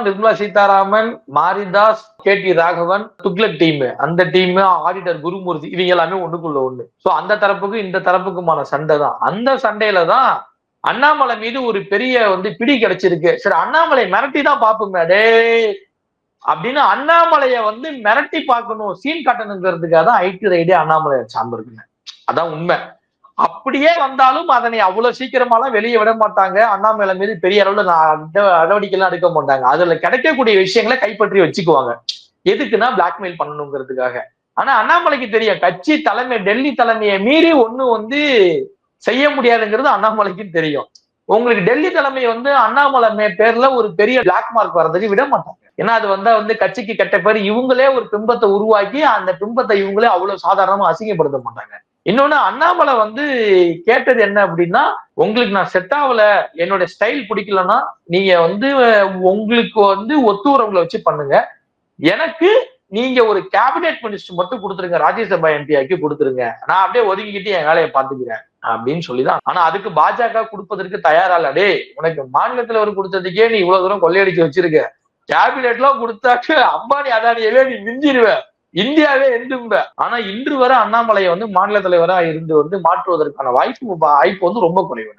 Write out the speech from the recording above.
Nirmala Sitharaman, Maridhas, KT Raghavan, Tughlaq team, அந்த team, auditor Gurumurthy, இவங்க எல்லாமே ஒண்ணுக்குள்ள ஒண்ணு. சோ அந்த தரப்புக்கும் இந்த தரப்புக்குமான சண்டை தான். அந்த சண்டையில தான் அண்ணாமலை மீது ஒரு பெரிய பிடி கிடைச்சிருக்கு. சரி, அண்ணாமலை மிரட்டி தான் பாப்போமே டேய் அப்படின்னு அண்ணாமலைய மிரட்டி பார்க்கணும், சீன் காட்டணுங்கிறதுக்காக தான் ஐடி ரைடே அண்ணாமலை சார்ந்திருக்குங்க. அதான் உண்மை. அப்படியே வந்தாலும் அதனை அவ்வளவு சீக்கிரமாலாம் வெளியே விட மாட்டாங்க. அண்ணாமலை மீது பெரிய அளவுல நடவடிக்கை எல்லாம் எடுக்க மாட்டாங்க. அதுல கிடைக்கக்கூடிய விஷயங்களை கைப்பற்றி வச்சுக்குவாங்க. எதுக்குன்னா பிளாக்மெயில் பண்ணணுங்கிறதுக்காக. ஆனா அண்ணாமலைக்கு தெரியும், கட்சி தலைமை டெல்லி தலைமையை மீறி ஒண்ணு செய்ய முடியாதுங்கிறது அண்ணாமலைக்கும் தெரியும். உங்களுக்கு டெல்லி தலைமை அண்ணாமலை பேர்ல ஒரு பெரிய பிளாக் மார்க் வர்றதுக்கு விட மாட்டாங்க. ஏன்னா அது கட்சிக்கு கெட்ட பேர். இவங்களே ஒரு பிம்பத்தை உருவாக்கி அந்த பிம்பத்தை இவங்களே அவ்வளவு சாதாரணமா அசிங்கப்படுத்த மாட்டாங்க. இன்னொன்னு, அண்ணாமலை கேட்டது என்ன அப்படின்னா, உங்களுக்கு நான் செட் ஆகல, என்னோட ஸ்டைல் பிடிக்கலன்னா நீங்க உங்களுக்கு ஒத்து வரவங்களை வச்சு பண்ணுங்க, எனக்கு நீங்க ஒரு கேபினெட் மினிஸ்டர் மட்டும் கொடுத்துருங்க, ராஜ்யசபா MP ஆக்கி கொடுத்துருங்க, நான் அப்படியே ஒதுங்கிக்கிட்டு என் வேலையை பார்த்துக்கிறேன் அப்படின்னு சொல்லிதான். ஆனா அதுக்கு பாஜக கொடுப்பதற்கு தயாரால. டே, உனக்கு மாநிலத்துல ஒரு கொடுத்ததுக்கே நீ இவ்வளவு தூரம் கொள்ளையடிச்சு வச்சிருக்க, கேபினெட் எல்லாம் கொடுத்தாக்க அம்பானி அதானியவே நீ மிஞ்சிருவ, இந்தியாவே எந்தும்ப. ஆனா இன்று வரை அண்ணாமலையை மாநில தலைவரா இருந்து மாற்றுவதற்கான வாய்ப்பு ரொம்ப குறைவு.